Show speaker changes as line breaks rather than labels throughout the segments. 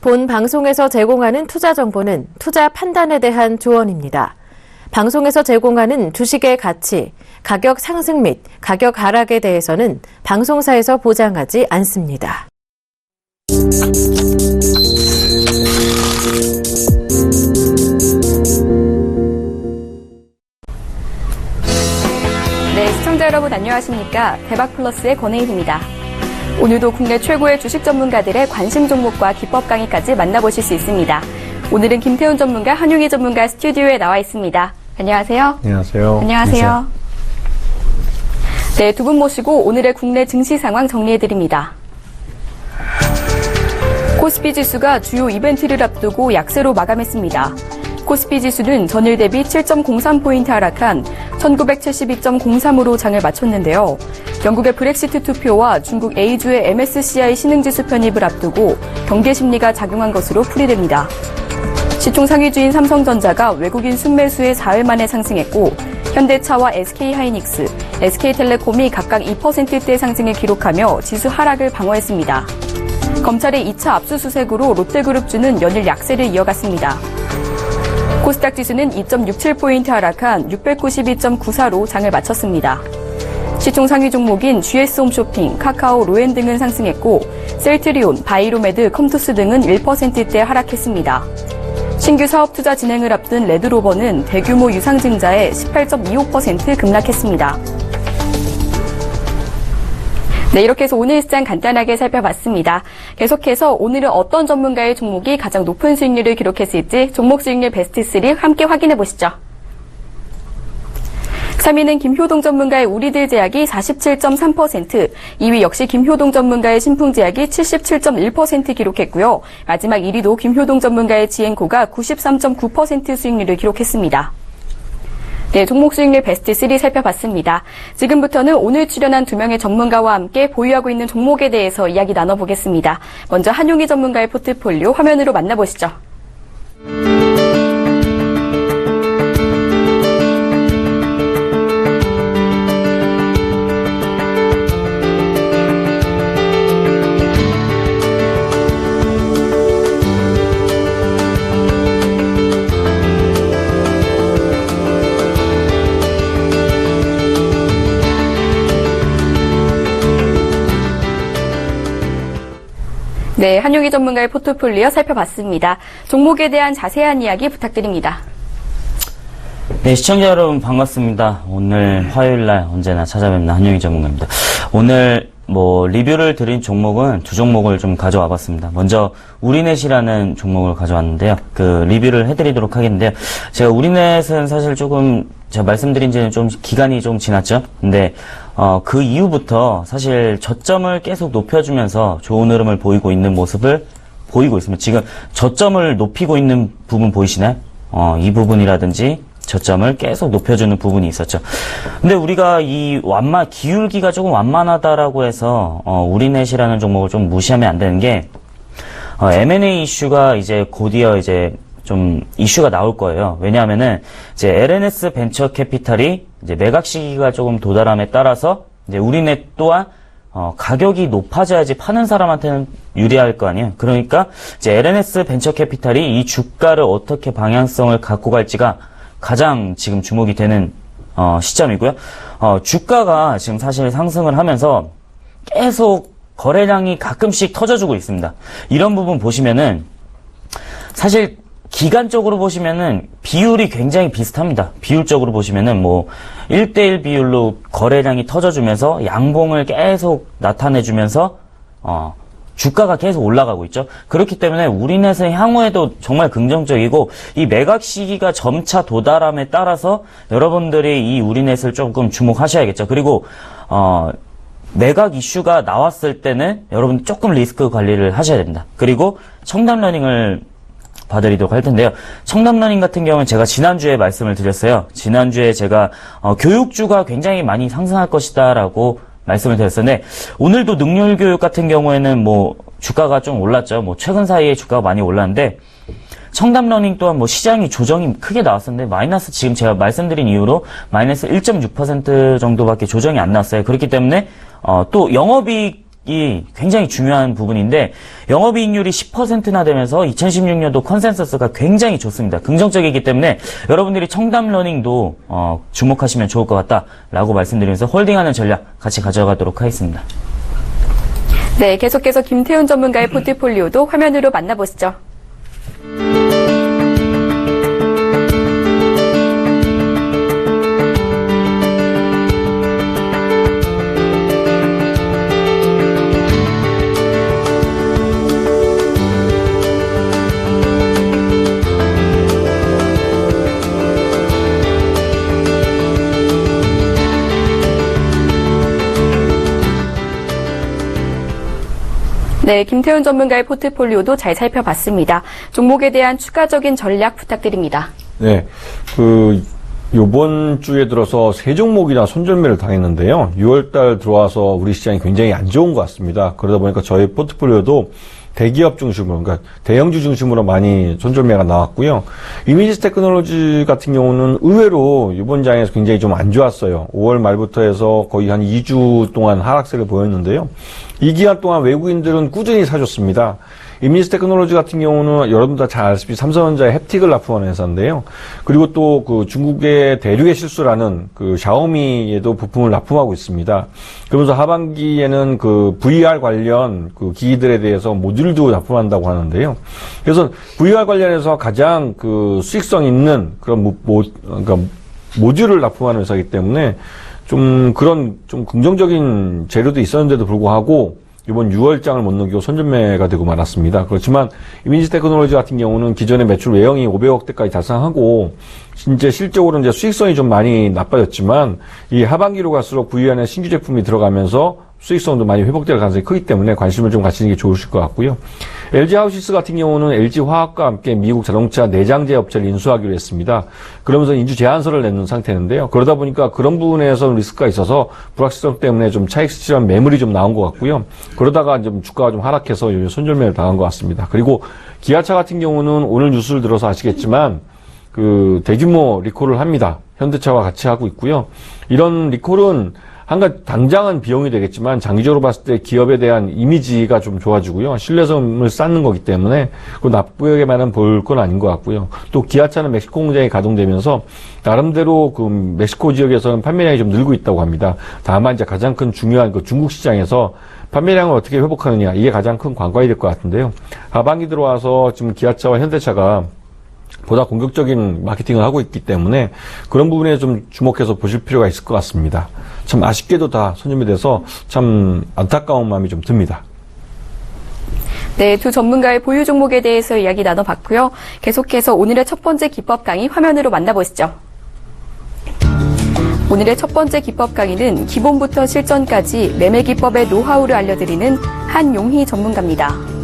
본 방송에서 제공하는 투자 정보는 투자 판단에 대한 조언입니다. 방송에서 제공하는 주식의 가치, 가격 상승 및 가격 하락에 대해서는 방송사에서 보장하지 않습니다.
네, 시청자 여러분 안녕하십니까? 대박플러스의 권혜인입니다. 오늘도 국내 최고의 주식 전문가들의 관심 종목과 기법 강의까지 만나보실 수 있습니다. 오늘은 김태훈 전문가, 한용희 전문가 스튜디오에 나와 있습니다. 안녕하세요.
안녕하세요.
안녕하세요. 네, 두 분 모시고 오늘의 국내 증시 상황 정리해드립니다. 코스피 지수가 주요 이벤트를 앞두고 약세로 마감했습니다. 코스피 지수는 전일 대비 7.03포인트 하락한 1972.03으로 장을 마쳤는데요. 영국의 브렉시트 투표와 중국 A주의 MSCI 신흥지수 편입을 앞두고 경계 심리가 작용한 것으로 풀이됩니다. 시총 상위주인 삼성전자가 외국인 순매수에 4일 만에 상승했고 현대차와 SK하이닉스, SK텔레콤이 각각 2%대 상승을 기록하며 지수 하락을 방어했습니다. 검찰의 2차 압수수색으로 롯데그룹주는 연일 약세를 이어갔습니다. 코스닥 지수는 2.67포인트 하락한 692.94로 장을 마쳤습니다. 시총 상위 종목인 GS홈쇼핑, 카카오, 로엔 등은 상승했고 셀트리온, 바이로메드, 컴투스 등은 1%대 하락했습니다. 신규 사업 투자 진행을 앞둔 레드로버는 대규모 유상증자에 18.25% 급락했습니다. 네, 이렇게 해서 오늘 시장 간단하게 살펴봤습니다. 계속해서 오늘은 어떤 전문가의 종목이 가장 높은 수익률을 기록했을지 종목 수익률 베스트 3 함께 확인해 보시죠. 3위는 김효동 전문가의 우리들 제약이 47.3%, 2위 역시 김효동 전문가의 신풍제약이 77.1% 기록했고요. 마지막 1위도 김효동 전문가의 지앤코가 93.9% 수익률을 기록했습니다. 네, 종목 수익률 베스트 3 살펴봤습니다. 지금부터는 오늘 출연한 두 명의 전문가와 함께 보유하고 있는 종목에 대해서 이야기 나눠보겠습니다. 먼저 한용희 전문가의 포트폴리오 화면으로 만나보시죠. 네, 한용희 전문가의 포트폴리오 살펴봤습니다. 종목에 대한 자세한 이야기 부탁드립니다.
네, 시청자 여러분 반갑습니다. 오늘 화요일날 언제나 찾아뵙는 한용희 전문가입니다. 오늘 리뷰를 드린 종목은 두 종목을 좀 가져와 봤습니다. 먼저 우리넷이라는 종목을 가져왔는데요. 그 리뷰를 해드리도록 하겠는데요. 제가 우리넷은 사실 조금 제가 말씀드린 지는 좀 기간이 좀 지났죠. 근데 그 이후부터 사실 저점을 계속 높여주면서 좋은 흐름을 보이고 있는 모습을 보이고 있습니다. 지금 저점을 높이고 있는 부분 보이시나요? 이 부분이라든지 저점을 계속 높여주는 부분이 있었죠. 근데 우리가 이 기울기가 조금 완만하다라고 해서 우리넷이라는 종목을 좀 무시하면 안 되는 게 M&A 이슈가 이제 곧이어 이제 좀 이슈가 나올 거예요. 왜냐하면은 이제 LNS 벤처 캐피탈이 이제 매각 시기가 조금 도달함에 따라서 이제 우리넷 또한 가격이 높아져야지 파는 사람한테는 유리할 거 아니에요. 그러니까 이제 LNS 벤처 캐피탈이 이 주가를 어떻게 방향성을 갖고 갈지가 가장 지금 주목이 되는 시점이고요. 주가가 지금 사실 상승을 하면서 계속 거래량이 가끔씩 터져주고 있습니다. 이런 부분 보시면은 사실 기간적으로 보시면은 비율이 굉장히 비슷합니다. 비율적으로 보시면은 1대1 비율로 거래량이 터져주면서 양봉을 계속 나타내주면서 주가가 계속 올라가고 있죠. 그렇기 때문에 우리넷은 향후에도 정말 긍정적이고 이 매각 시기가 점차 도달함에 따라서 여러분들이 이 우리넷을 조금 주목하셔야겠죠. 그리고 매각 이슈가 나왔을 때는 여러분 조금 리스크 관리를 하셔야 됩니다. 그리고 청담러닝을 봐드리도록 할 텐데요. 청담러닝 같은 경우는 제가 지난주에 말씀을 드렸어요. 지난주에 제가 교육주가 굉장히 많이 상승할 것이다 라고 말씀을 드렸었는데 오늘도 능률교육 같은 경우에는 주가가 좀 올랐죠. 최근 사이에 주가가 많이 올랐는데 청담러닝 또한 시장이 조정이 크게 나왔었는데 마이너스 지금 제가 말씀드린 이후로 마이너스 1.6% 정도밖에 조정이 안 나왔어요. 그렇기 때문에 또 영업이익 이 굉장히 중요한 부분인데 영업이익률이 10%나 되면서 2016년도 컨센서스가 굉장히 좋습니다. 긍정적이기 때문에 여러분들이 청담러닝도 주목하시면 좋을 것 같다라고 말씀드리면서 홀딩하는 전략 같이 가져가도록 하겠습니다.
네, 계속해서 김태훈 전문가의 포트폴리오도 화면으로 만나보시죠. 네, 김태훈 전문가의 포트폴리오도 잘 살펴봤습니다. 종목에 대한 추가적인 전략 부탁드립니다.
네, 요번 주에 들어서 세 종목이나 손절매를 당했는데요. 6월달 들어와서 우리 시장이 굉장히 안 좋은 것 같습니다. 그러다 보니까 저희 포트폴리오도 대기업 중심으로, 그러니까 대형주 중심으로 많이 손절매가 나왔고요. 이미지 테크놀로지 같은 경우는 의외로 이번 장에서 굉장히 좀 안 좋았어요. 5월 말부터 해서 거의 한 2주 동안 하락세를 보였는데요. 이 기간 동안 외국인들은 꾸준히 사줬습니다. 이미지 테크놀로지 같은 경우는 여러분 다 잘 아시다시피 삼성전자의 햅틱을 납품하는 회사인데요. 그리고 또 중국의 대륙의 실수라는 샤오미에도 부품을 납품하고 있습니다. 그러면서 하반기에는 VR 관련 기기들에 대해서 모듈도 납품한다고 하는데요. 그래서 VR 관련해서 가장 수익성 있는 그런 그러니까 모듈을 납품하는 회사이기 때문에 좀 긍정적인 재료도 있었는데도 불구하고 이번 6월장을 못 넘기고 손절매가 되고 말았습니다. 그렇지만 이미지 테크놀로지 같은 경우는 기존의 매출 외형이 500억대까지 달성하고 진짜 실적으로는 이제 수익성이 좀 많이 나빠졌지만 이 하반기로 갈수록 VR의 신규 제품이 들어가면서 수익성도 많이 회복될 가능성이 크기 때문에 관심을 좀 가지는 게 좋으실 것 같고요. LG 하우시스 같은 경우는 LG 화학과 함께 미국 자동차 내장재 업체를 인수하기로 했습니다. 그러면서 인수 제안서를 내는 상태인데요. 그러다 보니까 그런 부분에서 리스크가 있어서 불확실성 때문에 좀 차익 실현 매물이 좀 나온 것 같고요. 그러다가 좀 주가가 좀 하락해서 손절매를 당한 것 같습니다. 그리고 기아차 같은 경우는 오늘 뉴스를 들어서 아시겠지만 대규모 리콜을 합니다. 현대차와 같이 하고 있고요. 이런 리콜은 당장은 비용이 되겠지만 장기적으로 봤을 때 기업에 대한 이미지가 좀 좋아지고요. 신뢰성을 쌓는 거기 때문에 나쁘게만은 볼 건 아닌 것 같고요. 또 기아차는 멕시코 공장이 가동되면서 나름대로 멕시코 지역에서는 판매량이 좀 늘고 있다고 합니다. 다만 이제 가장 큰 중요한 중국 시장에서 판매량을 어떻게 회복하느냐 이게 가장 큰 관건이 될 것 같은데요. 하반기 들어와서 지금 기아차와 현대차가 보다 공격적인 마케팅을 하고 있기 때문에 그런 부분에 좀 주목해서 보실 필요가 있을 것 같습니다. 참 아쉽게도 다 손절이 돼서 참 안타까운 마음이 좀 듭니다.
네, 두 전문가의 보유 종목에 대해서 이야기 나눠봤고요. 계속해서 오늘의 첫 번째 기법 강의 화면으로 만나보시죠. 오늘의 첫 번째 기법 강의는 기본부터 실전까지 매매 기법의 노하우를 알려드리는 한용희 전문가입니다.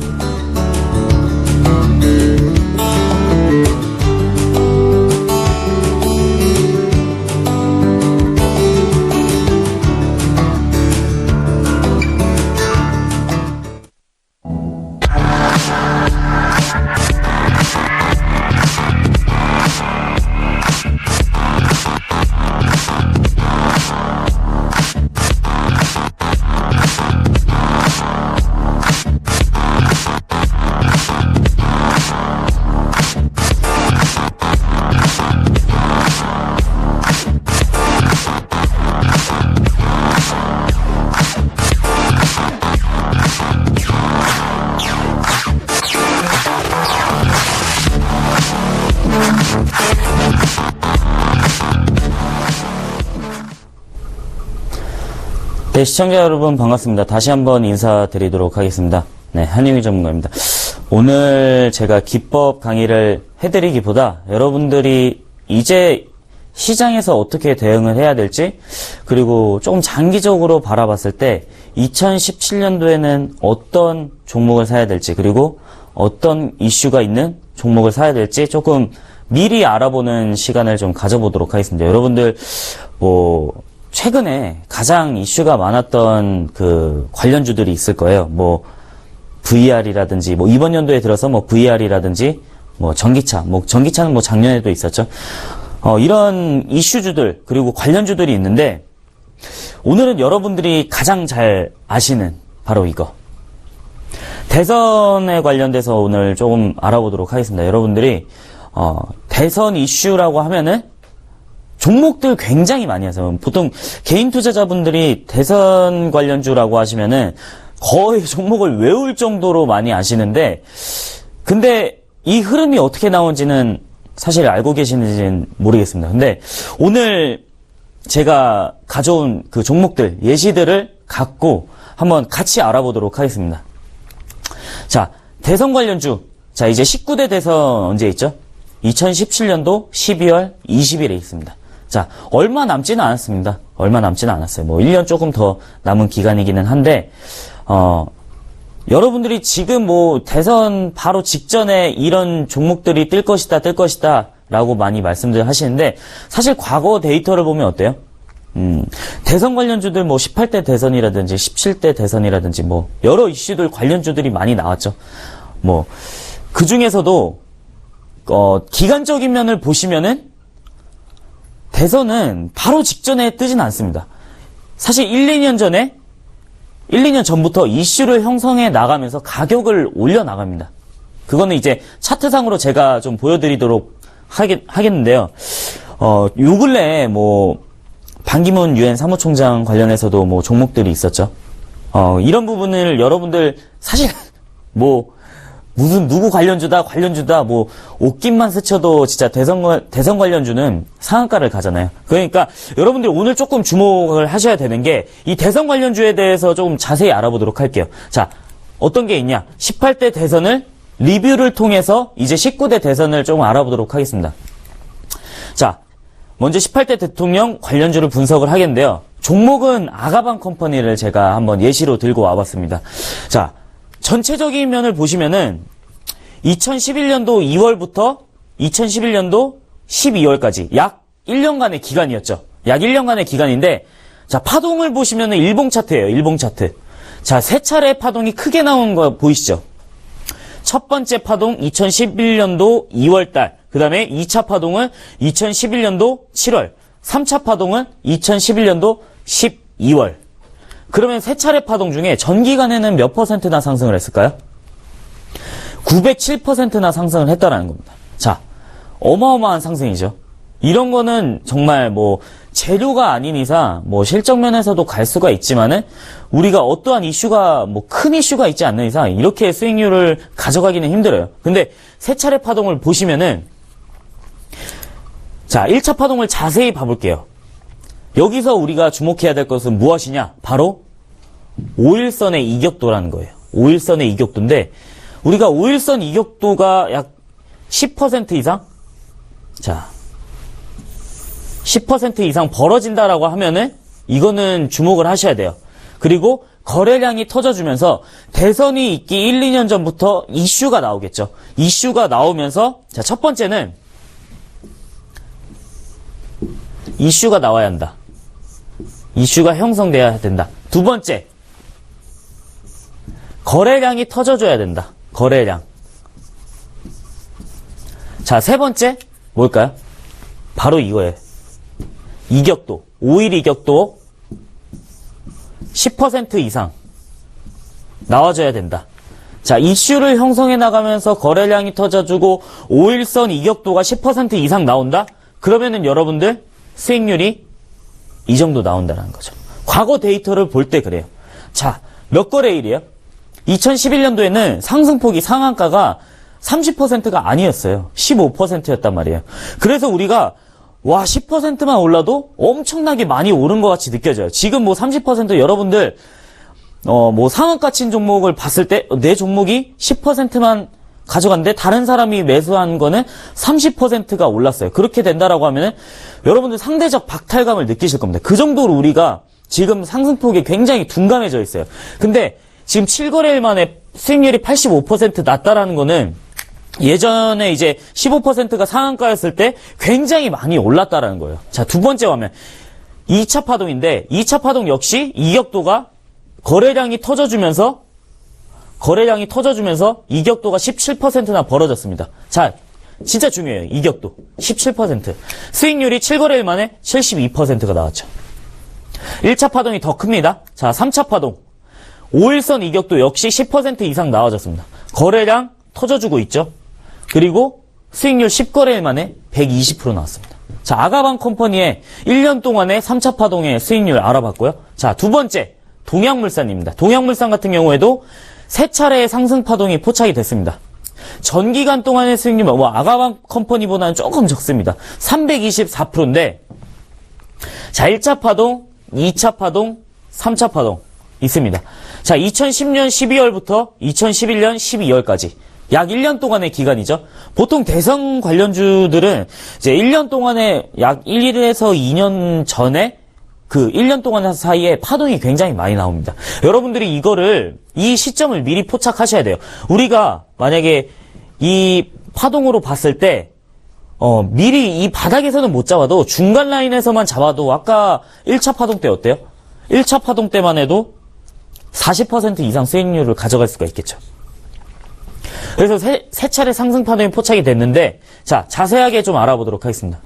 네, 시청자 여러분 반갑습니다. 다시 한번 인사드리도록 하겠습니다. 네, 한용희 전문가입니다. 오늘 제가 기법 강의를 해드리기보다 여러분들이 이제 시장에서 어떻게 대응을 해야 될지, 그리고 조금 장기적으로 바라봤을 때 2017년도에는 어떤 종목을 사야 될지, 그리고 어떤 이슈가 있는 종목을 사야 될지 조금 미리 알아보는 시간을 좀 가져보도록 하겠습니다. 여러분들 최근에 가장 이슈가 많았던 관련주들이 있을 거예요. VR이라든지, 이번 연도에 들어서 VR이라든지, 전기차는 작년에도 있었죠. 이런 이슈주들, 그리고 관련주들이 있는데, 오늘은 여러분들이 가장 잘 아시는 바로 이거. 대선에 관련돼서 오늘 조금 알아보도록 하겠습니다. 여러분들이 대선 이슈라고 하면은 종목들 굉장히 많이 하세요. 보통 개인 투자자분들이 대선 관련주라고 하시면은 거의 종목을 외울 정도로 많이 아시는데, 근데 이 흐름이 어떻게 나온지는 사실 알고 계시는지는 모르겠습니다. 근데 오늘 제가 가져온 그 종목들, 예시들을 갖고 한번 같이 알아보도록 하겠습니다. 자, 대선 관련주. 자, 이제 19대 대선 언제 있죠? 2017년도 12월 20일에 있습니다. 자, 얼마 남지는 않았습니다. 얼마 남지는 않았어요. 뭐 1년 조금 더 남은 기간이기는 한데, 여러분들이 지금 뭐 대선 바로 직전에 이런 종목들이 뜰 것이다 라고 많이 말씀들 하시는데, 사실 과거 데이터를 보면 어때요? 대선 관련주들 뭐 18대 대선이라든지 17대 대선이라든지 뭐 여러 이슈들 관련주들이 많이 나왔죠. 뭐 그 중에서도 기간적인 면을 보시면은 대선은 바로 직전에 뜨진 않습니다. 사실 1, 2년 전부터 이슈를 형성해 나가면서 가격을 올려 나갑니다. 그거는 이제 차트상으로 제가 좀 보여드리도록 하겠는데요. 요 근래에 뭐 반기문 유엔 사무총장 관련해서도 뭐 종목들이 있었죠. 이런 부분을 여러분들 사실 뭐 무슨 누구 관련주다 뭐 옷깃만 스쳐도 진짜 대선 관련주는 상한가를 가잖아요. 그러니까 여러분들 오늘 조금 주목을 하셔야 되는 게 이 대선 관련주에 대해서 조금 자세히 알아보도록 할게요. 자, 어떤 게 있냐? 18대 대선을 리뷰를 통해서 이제 19대 대선을 조금 알아보도록 하겠습니다. 자, 먼저 18대 대통령 관련주를 분석을 하겠는데요. 종목은 아가방 컴퍼니를 제가 한번 예시로 들고 와봤습니다. 자, 전체적인 면을 보시면은 2011년도 2월부터 2011년도 12월까지 약 1년간의 기간이었죠. 약 1년간의 기간인데, 자, 파동을 보시면은 일봉 차트예요. 일봉 차트. 자, 세 차례 파동이 크게 나온 거 보이시죠? 첫 번째 파동 2011년도 2월달, 그 다음에 2차 파동은 2011년도 7월, 3차 파동은 2011년도 12월. 그러면 세 차례 파동 중에 전기간에는 몇 %나 상승을 했을까요? 907%나 상승을 했다라는 겁니다. 자, 어마어마한 상승이죠. 이런 거는 정말 뭐 재료가 아닌 이상 뭐 실적 면에서도 갈 수가 있지만은 우리가 어떠한 이슈가 뭐 큰 이슈가 있지 않는 이상 이렇게 수익률을 가져가기는 힘들어요. 근데 세 차례 파동을 보시면은, 자, 1차 파동을 자세히 봐볼게요. 여기서 우리가 주목해야 될 것은 무엇이냐? 바로 5일선의 이격도라는 거예요. 5일선의 이격도인데, 우리가 5일선 이격도가 약 10% 이상? 자, 10% 이상 벌어진다라고 하면은 이거는 주목을 하셔야 돼요. 그리고 거래량이 터져주면서 대선이 있기 1, 2년 전부터 이슈가 나오겠죠. 이슈가 나오면서, 자, 첫 번째는 이슈가 나와야 한다. 이슈가 형성돼야 된다. 두 번째, 거래량이 터져줘야 된다. 거래량. 자, 세 번째, 뭘까요? 바로 이거예요. 이격도. 5일 이격도 10% 이상 나와줘야 된다. 자, 이슈를 형성해 나가면서 거래량이 터져주고 5일선 이격도가 10% 이상 나온다? 그러면은 여러분들 수익률이 이 정도 나온다는 거죠. 과거 데이터를 볼 때 그래요. 자, 몇 거래일이에요? 2011년도에는 상승폭이 상한가가 30%가 아니었어요. 15%였단 말이에요. 그래서 우리가 와, 10%만 올라도 엄청나게 많이 오른 것 같이 느껴져요. 지금 뭐 30% 여러분들 뭐 상한가 친 종목을 봤을 때 내 종목이 10%만 가져갔는데 다른 사람이 매수한 거는 30%가 올랐어요. 그렇게 된다라고 하면은 여러분들 상대적 박탈감을 느끼실 겁니다. 그 정도로 우리가 지금 상승폭이 굉장히 둔감해져 있어요. 근데 지금 7거래일 만에 수익률이 85% 났다라는 거는 예전에 이제 15%가 상한가였을 때 굉장히 많이 올랐다라는 거예요. 자, 두 번째 화면. 2차 파동인데 2차 파동 역시 이격도가 거래량이 터져주면서 이격도가 17%나 벌어졌습니다. 자, 진짜 중요해요. 이격도 17%. 수익률이 7거래일 만에 72%가 나왔죠. 1차 파동이 더 큽니다. 자, 3차 파동. 5일선 이격도 역시 10% 이상 나와졌습니다. 거래량 터져주고 있죠. 그리고 수익률 10거래일 만에 120% 나왔습니다. 자, 아가방 컴퍼니의 1년 동안의 3차 파동의 수익률 알아봤고요. 자, 두 번째, 동양물산입니다. 동양물산 같은 경우에도 3차례의 상승 파동이 포착이 됐습니다. 전기간 동안의 수익률, 아가방 컴퍼니보다는 조금 적습니다. 324%인데, 자, 1차 파동, 2차 파동, 3차 파동 있습니다. 자, 2010년 12월부터 2011년 12월까지 약 1년 동안의 기간이죠. 보통 대선 관련주들은 이제 1년 동안에 약 1에서 2년 전에 그 1년 동안 사이에 파동이 굉장히 많이 나옵니다. 여러분들이 이 시점을 미리 포착하셔야 돼요. 우리가 만약에 이 파동으로 봤을 때, 미리 이 바닥에서는 못 잡아도 중간 라인에서만 잡아도 아까 1차 파동 때 어때요? 1차 파동 때만 해도 40% 이상 수익률을 가져갈 수가 있겠죠. 그래서 세 차례 상승 파동이 포착이 됐는데, 자, 자세하게 좀 알아보도록 하겠습니다.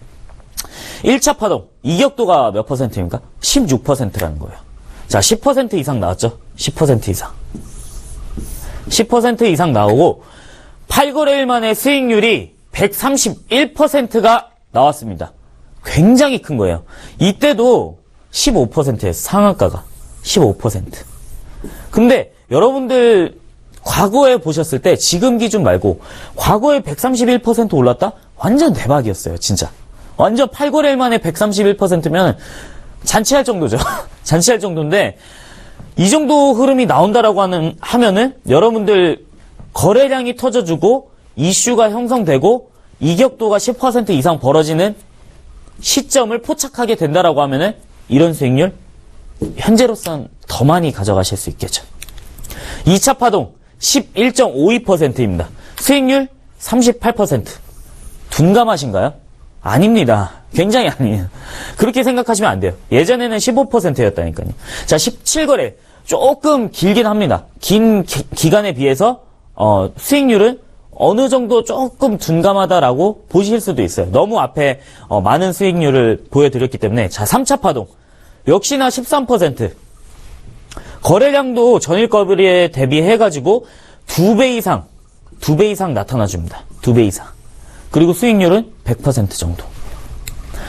1차 파동, 이격도가 몇 %입니까? 16%라는 거예요. 자, 10% 이상 나왔죠? 10% 이상. 10% 이상 나오고, 8거래일 만에 수익률이 131%가 나왔습니다. 굉장히 큰 거예요. 이때도 15%예요. 상한가가. 15%. 근데 여러분들 과거에 보셨을 때 지금 기준 말고 과거에 131% 올랐다? 완전 대박이었어요. 진짜. 완전 8거래일 만에 131%면 잔치할 정도죠. 잔치할 정도인데 이 정도 흐름이 나온다라고 하면은 여러분들 거래량이 터져주고 이슈가 형성되고 이격도가 10% 이상 벌어지는 시점을 포착하게 된다라고 하면은 이런 수익률 현재로선 더 많이 가져가실 수 있겠죠. 2차 파동 11.52%입니다. 수익률 38%. 둔감하신가요? 아닙니다. 굉장히 아니에요. 그렇게 생각하시면 안 돼요. 예전에는 15%였다니까요. 자, 17거래. 조금 길긴 합니다. 긴 기간에 비해서 수익률은 어느 정도 조금 둔감하다라고 보실 수도 있어요. 너무 앞에 많은 수익률을 보여드렸기 때문에. 자, 3차 파동. 역시나 13%. 거래량도 전일 거래에 대비해가지고 2배 이상 나타나줍니다. 2배 이상. 그리고 수익률은 100% 정도.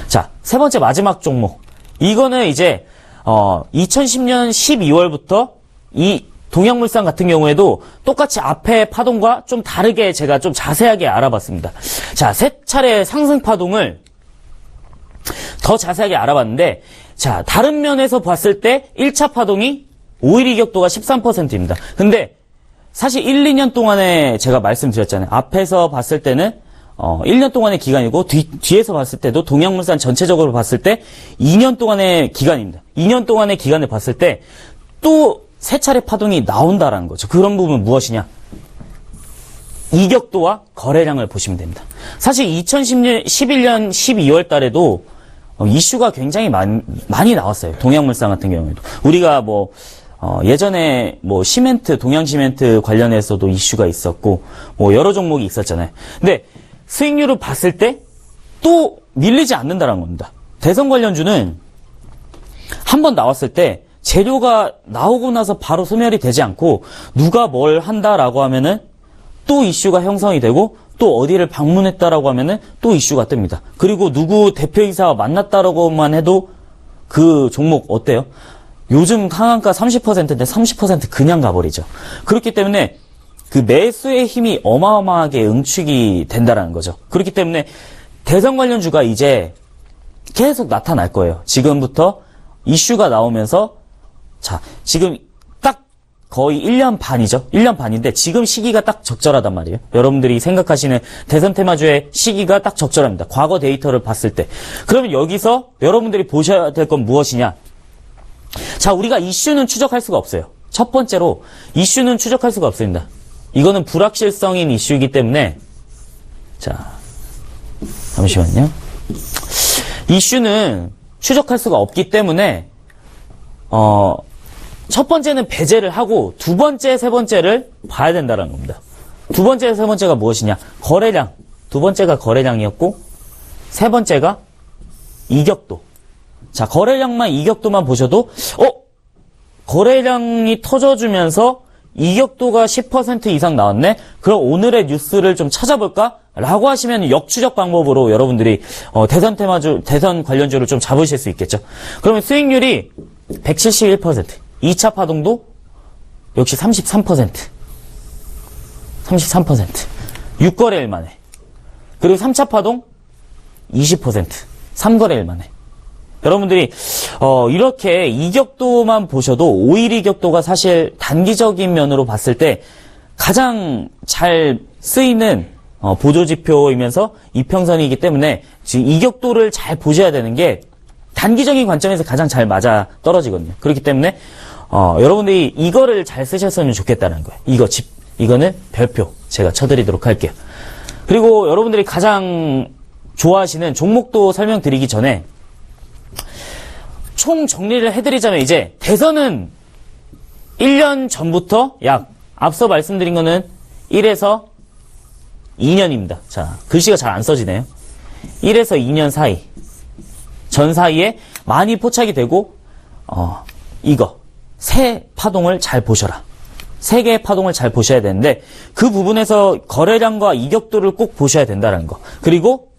자, 세 번째 마지막 종목. 이거는 이제 2010년 12월부터 이 동양물산 같은 경우에도 똑같이 앞에 파동과 좀 다르게 제가 좀 자세하게 알아봤습니다. 자, 세 차례 상승 파동을 더 자세하게 알아봤는데, 자, 다른 면에서 봤을 때 1차 파동이 5일 이격도가 13%입니다. 근데 사실 1, 2년 동안에 제가 말씀드렸잖아요. 앞에서 봤을 때는 1년 동안의 기간이고 뒤에서 봤을 때도 동양물산 전체적으로 봤을 때 2년 동안의 기간입니다. 2년 동안의 기간을 봤을 때 또 세 차례 파동이 나온다라는 거죠. 그런 부분은 무엇이냐? 이격도와 거래량을 보시면 됩니다. 사실 2011년 12월 달에도 이슈가 굉장히 많이 나왔어요. 동양물산 같은 경우에도. 우리가 예전에 시멘트, 동양시멘트 관련해서도 이슈가 있었고, 여러 종목이 있었잖아요. 근데 수익률을 봤을 때 또 밀리지 않는다는 겁니다. 대선 관련주는 한번 나왔을 때 재료가 나오고 나서 바로 소멸이 되지 않고 누가 뭘 한다라고 하면은 또 이슈가 형성이 되고 또 어디를 방문했다라고 하면은 또 이슈가 뜹니다. 그리고 누구 대표이사와 만났다라고만 해도 그 종목 어때요? 요즘 상한가 30%인데 30% 그냥 가버리죠. 그렇기 때문에 그 매수의 힘이 어마어마하게 응축이 된다라는 거죠. 그렇기 때문에 대선 관련주가 이제 계속 나타날 거예요. 지금부터 이슈가 나오면서 자, 지금 딱 거의 1년 반이죠. 1년 반인데 지금 시기가 딱 적절하단 말이에요. 여러분들이 생각하시는 대선 테마주의 시기가 딱 적절합니다. 과거 데이터를 봤을 때. 그러면 여기서 여러분들이 보셔야 될 건 무엇이냐? 자, 우리가 이슈는 추적할 수가 없어요. 첫 번째로 이슈는 추적할 수가 없습니다. 이거는 불확실성인 이슈이기 때문에 자, 잠시만요. 이슈는 추적할 수가 없기 때문에 첫 번째는 배제를 하고 두 번째, 세 번째를 봐야 된다는 겁니다. 두 번째, 세 번째가 무엇이냐? 거래량. 두 번째가 거래량이었고 세 번째가 이격도. 자, 거래량만 이격도만 보셔도 거래량이 터져주면서 이격도가 10% 이상 나왔네? 그럼 오늘의 뉴스를 좀 찾아볼까? 라고 하시면 역추적 방법으로 여러분들이 대선 관련주를 좀 잡으실 수 있겠죠. 그러면 수익률이 171%, 2차 파동도 역시 33%, 6거래일 만에. 그리고 3차 파동 20%, 3거래일 만에. 여러분들이 이렇게 이격도만 보셔도 5일 이격도가 사실 단기적인 면으로 봤을 때 가장 잘 쓰이는 보조지표이면서 이평선이기 때문에 지금 이격도를 잘 보셔야 되는 게 단기적인 관점에서 가장 잘 맞아 떨어지거든요. 그렇기 때문에 여러분들이 이거를 잘 쓰셨으면 좋겠다는 거예요. 이거는 별표 제가 쳐드리도록 할게요. 그리고 여러분들이 가장 좋아하시는 종목도 설명드리기 전에 총 정리를 해드리자면 이제 대선은 1년 전부터 앞서 말씀드린 거는 1에서 2년입니다. 자, 글씨가 잘 안 써지네요. 1에서 2년 사이. 전 사이에 많이 포착이 되고, 새 파동을 잘 보셔라. 세 개의 파동을 잘 보셔야 되는데, 그 부분에서 거래량과 이격도를 꼭 보셔야 된다는 거. 그리고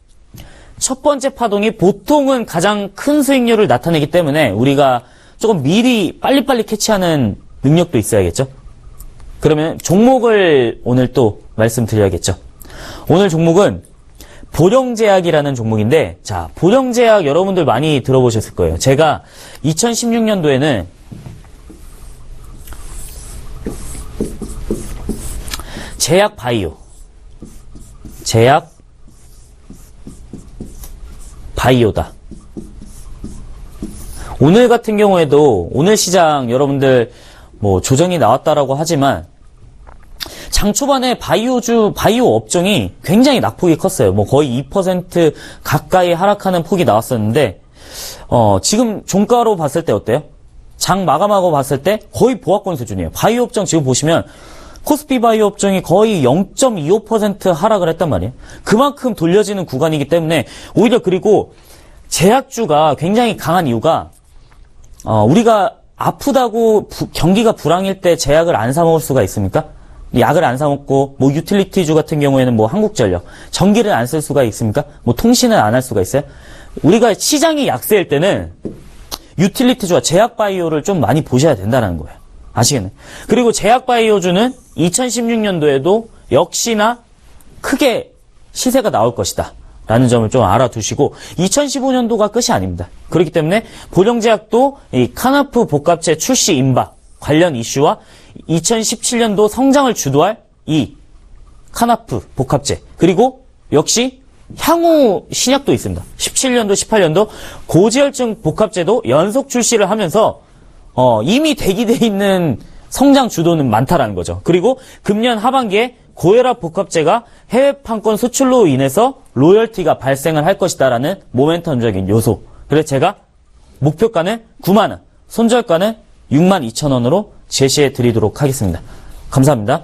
첫 번째 파동이 보통은 가장 큰 수익률을 나타내기 때문에 우리가 조금 미리 빨리빨리 캐치하는 능력도 있어야겠죠? 그러면 종목을 오늘 또 말씀드려야겠죠? 오늘 종목은 보령제약이라는 종목인데, 자, 보령제약 여러분들 많이 들어보셨을 거예요. 제가 2016년도에는 제약 바이오다. 오늘 같은 경우에도 오늘 시장 여러분들 조정이 나왔다라고 하지만 장 초반에 바이오 업종이 굉장히 낙폭이 컸어요. 거의 2% 가까이 하락하는 폭이 나왔었는데 지금 종가로 봤을 때 어때요? 장 마감하고 봤을 때 거의 보합권 수준이에요. 바이오 업종 지금 보시면 코스피 바이오 업종이 거의 0.25% 하락을 했단 말이에요. 그만큼 돌려지는 구간이기 때문에 오히려 그리고 제약주가 굉장히 강한 이유가 우리가 아프다고 경기가 불황일 때 제약을 안 사 먹을 수가 있습니까? 약을 안 사 먹고 유틸리티주 같은 경우에는 한국전력 전기를 안 쓸 수가 있습니까? 통신을 안 할 수가 있어요? 우리가 시장이 약세일 때는 유틸리티주와 제약 바이오를 좀 많이 보셔야 된다는 거예요. 아시겠나요? 그리고 제약 바이오주는 2016년도에도 역시나 크게 시세가 나올 것이다 라는 점을 좀 알아두시고 2015년도가 끝이 아닙니다. 그렇기 때문에 보령제약도 이 카나프 복합제 출시 임박 관련 이슈와 2017년도 성장을 주도할 이 카나프 복합제 그리고 역시 향후 신약도 있습니다. 17년도 18년도 고지혈증 복합제도 연속 출시를 하면서 이미 대기돼 있는 성장 주도는 많다라는 거죠. 그리고 금년 하반기에 고혈압 복합제가 해외 판권 수출로 인해서 로열티가 발생을 할 것이다라는 모멘텀적인 요소. 그래서 제가 목표가는 9만 원, 손절가는 6만 2천 원으로 제시해 드리도록 하겠습니다. 감사합니다.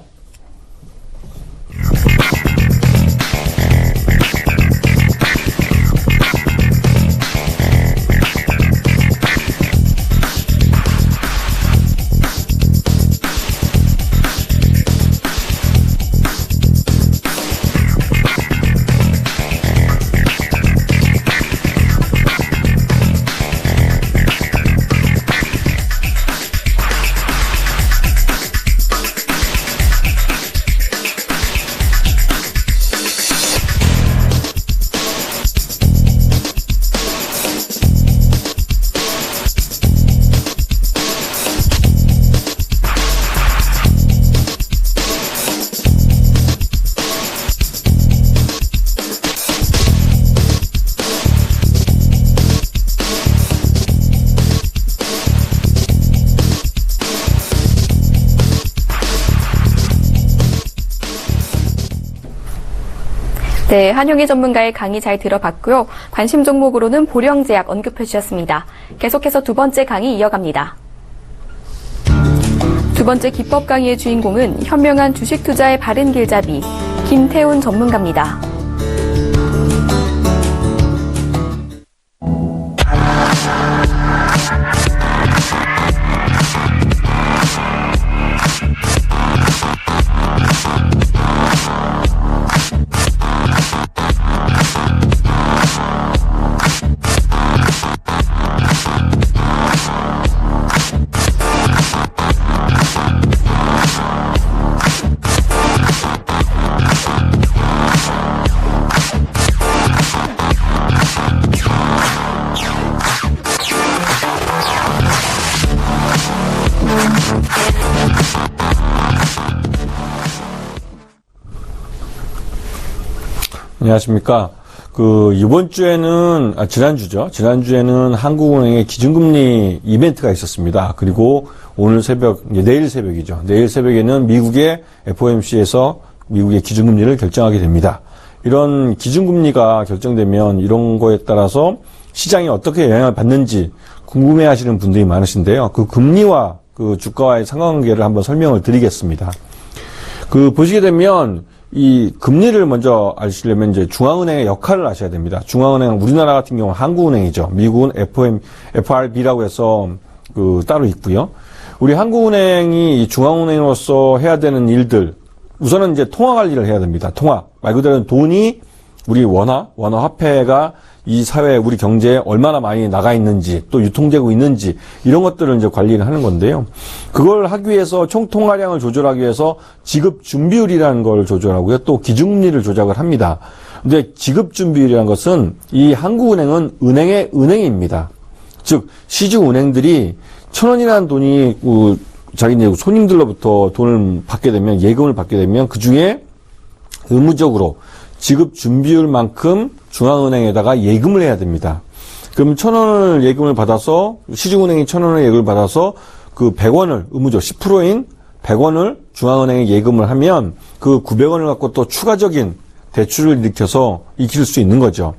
네, 한용희 전문가의 강의 잘 들어봤고요. 관심 종목으로는 보령제약 언급해 주셨습니다. 계속해서 두 번째 강의 이어갑니다. 두 번째 기법 강의의 주인공은 현명한 주식 투자의 바른 길잡이 김태훈 전문가입니다.
안녕하십니까. 이번 주에는, 지난주죠. 지난주에는 한국은행의 기준금리 이벤트가 있었습니다. 그리고 오늘 새벽, 내일 새벽이죠. 내일 새벽에는 미국의 FOMC에서 미국의 기준금리를 결정하게 됩니다. 이런 기준금리가 결정되면 이런 거에 따라서 시장이 어떻게 영향을 받는지 궁금해 하시는 분들이 많으신데요. 그 금리와 그 주가와의 상관관계를 한번 설명을 드리겠습니다. 보시게 되면 이 금리를 먼저 아시려면 이제 중앙은행의 역할을 아셔야 됩니다. 중앙은행, 우리나라 같은 경우는 한국은행이죠. 미국은 FRB라고 해서 따로 있고요. 우리 한국은행이 이 중앙은행으로서 해야 되는 일들, 우선은 이제 통화 관리를 해야 됩니다. 통화. 말 그대로 돈이 우리 원화 화폐가 이 사회, 우리 경제에 얼마나 많이 나가 있는지, 또 유통되고 있는지, 이런 것들을 이제 관리를 하는 건데요. 그걸 하기 위해서 총 통화량을 조절하기 위해서 지급 준비율이라는 걸 조절하고요. 또 기준금리를 조작을 합니다. 근데 지급 준비율이라는 것은 이 한국은행은 은행의 은행입니다. 즉, 시중은행들이 1,000원이라는 돈이 자기네 손님들로부터 돈을 받게 되면, 예금을 받게 되면 그 중에 의무적으로 지급 준비율만큼 중앙은행에다가 예금을 해야 됩니다. 그럼 1,000원을 예금을 받아서, 시중은행이 1,000원을 예금을 받아서 그 100원을, 의무적 10%인 100원을 중앙은행에 예금을 하면 그 900원을 갖고 또 추가적인 대출을 일으켜서 익힐 수 있는 거죠.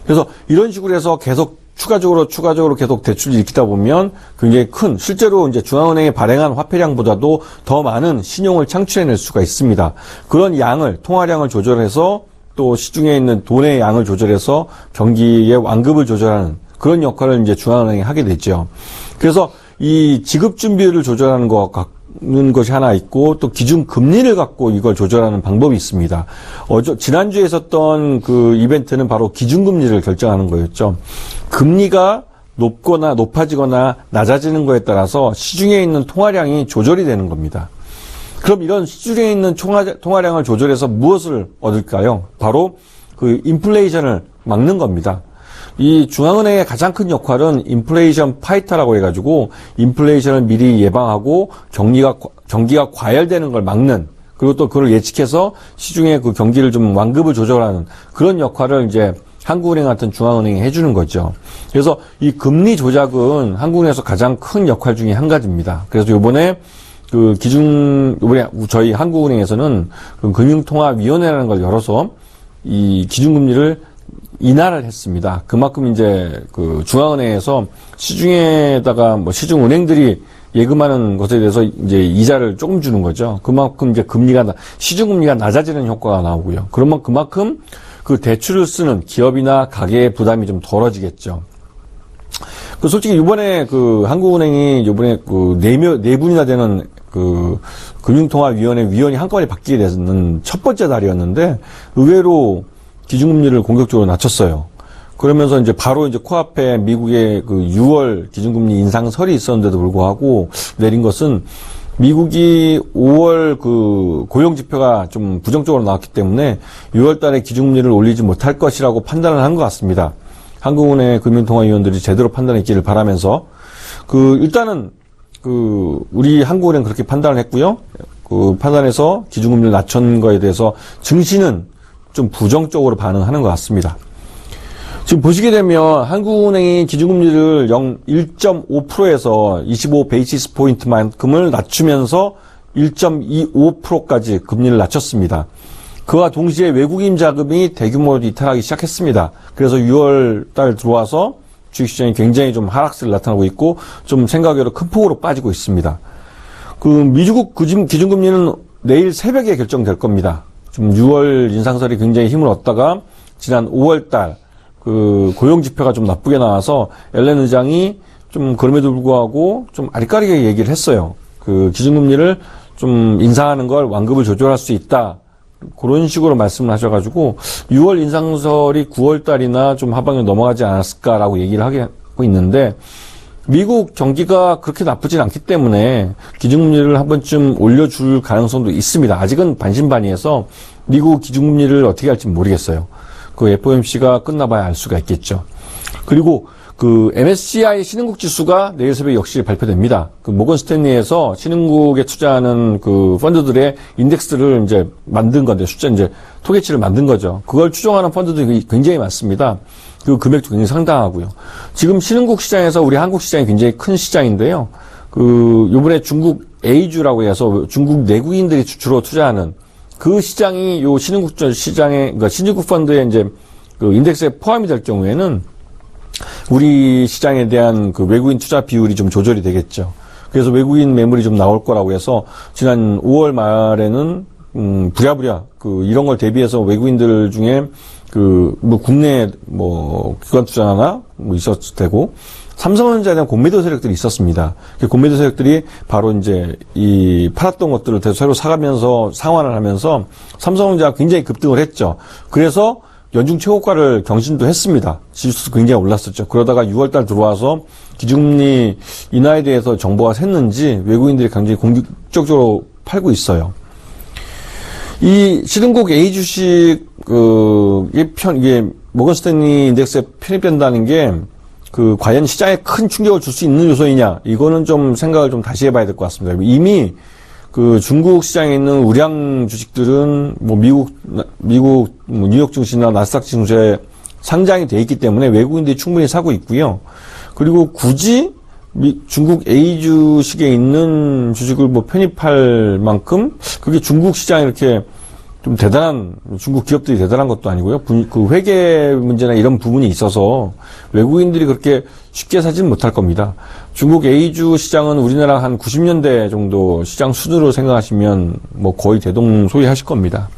그래서 이런 식으로 해서 계속 추가적으로 계속 대출을 일으키다 보면 굉장히 큰, 실제로 이제 중앙은행이 발행한 화폐량보다도 더 많은 신용을 창출해낼 수가 있습니다. 그런 양을, 통화량을 조절해서 또 시중에 있는 돈의 양을 조절해서 경기의 완급을 조절하는 그런 역할을 이제 중앙은행이 하게 됐죠. 그래서 이 지급 준비율을 조절하는 것이 하나 있고, 또 기준 금리를 갖고 이걸 조절하는 방법이 있습니다. 지난주에 있었던 그 이벤트는 바로 기준 금리를 결정하는 거였죠. 금리가 높거나 높아지거나 낮아지는 거에 따라서 시중에 있는 통화량이 조절이 되는 겁니다. 그럼 이런 시중에 있는 통화량을 조절해서 무엇을 얻을까요? 바로 그 인플레이션을 막는 겁니다. 이 중앙은행의 가장 큰 역할은 인플레이션 파이터라고 해가지고 인플레이션을 미리 예방하고 경기가 과열되는 걸 막는, 그리고 또 그걸 예측해서 시중의 그 경기를 좀 완급을 조절하는 그런 역할을 이제 한국은행 같은 중앙은행이 해주는 거죠. 그래서 이 금리 조작은 한국은행에서 가장 큰 역할 중에 한 가지입니다. 그래서 이번에 이번에 저희 한국은행에서는 그 금융통화위원회라는 걸 열어서 이 기준금리를 인하를 했습니다. 그만큼 이제 그 중앙은행에서 시중에다가 시중은행들이 예금하는 것에 대해서 이제 이자를 조금 주는 거죠. 그만큼 이제 시중금리가 낮아지는 효과가 나오고요. 그러면 그만큼 그 대출을 쓰는 기업이나 가게의 부담이 좀 덜어지겠죠. 솔직히 이번에 한국은행이 이번에 네 분이나 되는 금융통화위원회 위원이 한꺼번에 바뀌게 되는 첫 번째 날이었는데 의외로 기준금리를 공격적으로 낮췄어요. 그러면서 이제 바로 이제 코앞에 미국의 6월 기준금리 인상설이 있었는데도 불구하고 내린 것은 미국이 5월 고용지표가 좀 부정적으로 나왔기 때문에 6월 달에 기준금리를 올리지 못할 것이라고 판단을 한 것 같습니다. 한국은행 금융통화위원들이 제대로 판단했기를 바라면서 일단은 우리 한국은행 그렇게 판단을 했고요. 판단해서 기준금리를 낮춘 거에 대해서 증시는 좀 부정적으로 반응하는 것 같습니다. 지금 보시게 되면 한국은행이 기준금리를 1.5%에서 25 베이시스 포인트만큼을 낮추면서 1.25%까지 금리를 낮췄습니다. 그와 동시에 외국인 자금이 대규모로 이탈하기 시작했습니다. 그래서 6월 달 들어와서 주식시장이 굉장히 좀 하락세를 나타나고 있고 좀 생각외로 큰 폭으로 빠지고 있습니다. 미국 기준금리는 내일 새벽에 결정될 겁니다. 좀 6월 인상설이 굉장히 힘을 얻다가 지난 5월 달 고용지표가 좀 나쁘게 나와서 옐렌 의장이 좀 그럼에도 불구하고 좀 아리까리하게 얘기를 했어요. 기준금리를 좀 인상하는 걸 완급을 조절할 수 있다. 그런 식으로 말씀을 하셔가지고 6월 인상설이 9월 달이나 좀 하반기에 넘어가지 않았을까라고 얘기를 하고 있는데 미국 경기가 그렇게 나쁘진 않기 때문에 기준금리를 한 번쯤 올려줄 가능성도 있습니다. 아직은 반신반의해서 미국 기준금리를 어떻게 할지 모르겠어요. FOMC가 끝나봐야 알 수가 있겠죠. 그리고 그 MSCI 신흥국 지수가 내일 새벽 역시 발표됩니다. 그 모건 스탠리에서 신흥국에 투자하는 그 펀드들의 인덱스를 이제 만든 건데 숫자 이제 토개치를 만든 거죠. 그걸 추종하는 펀드들이 굉장히 많습니다. 그 금액도 굉장히 상당하고요. 지금 신흥국 시장에서 우리 한국 시장이 굉장히 큰 시장인데요. 그 요번에 중국 A주라고 해서 중국 내국인들이 주로 투자하는 그 시장이 요 신흥국 시장에 그러니까 신흥국 펀드에 이제 그 인덱스에 포함이 될 경우에는 우리 시장에 대한 그 외국인 투자 비율이 좀 조절이 되겠죠. 그래서 외국인 매물이 좀 나올 거라고 해서 지난 5월 말에는 부랴부랴 그 이런 걸 대비해서 외국인들 중에 그 뭐 국내 뭐 기관 투자나 뭐 있었을 테고 삼성전자에 대한 공매도 세력들이 있었습니다. 그 공매도 세력들이 바로 이제 이 팔았던 것들을 새로 사가면서 상환을 하면서 삼성전자가 굉장히 급등을 했죠. 그래서 연중 최고가를 경신도 했습니다. 지수도 굉장히 올랐었죠. 그러다가 6월달 들어와서 기준금리 인하에 대해서 정보가 샜는지 외국인들이 굉장히 공격적으로 팔고 있어요. 이 신흥국 A 주식 이게 모건 스탠리 인덱스에 편입된다는 게 그 과연 시장에 큰 충격을 줄 수 있는 요소이냐? 이거는 좀 생각을 좀 다시 해봐야 될 것 같습니다. 이미 그 중국 시장에 있는 우량 주식들은 뭐 미국 뭐 뉴욕 증시나 나스닥 증시에 상장이 돼 있기 때문에 외국인들이 충분히 사고 있고요. 그리고 굳이 중국 A 주식에 있는 주식을 뭐 편입할 만큼 그게 중국 시장에 이렇게 좀 대단한 중국 기업들이 대단한 것도 아니고요. 그 회계 문제나 이런 부분이 있어서 외국인들이 그렇게 쉽게 사지는 못할 겁니다. 중국 A주 시장은 우리나라 한 90년대 정도 시장 수준으로 생각하시면 뭐 거의 대동소이하실 겁니다.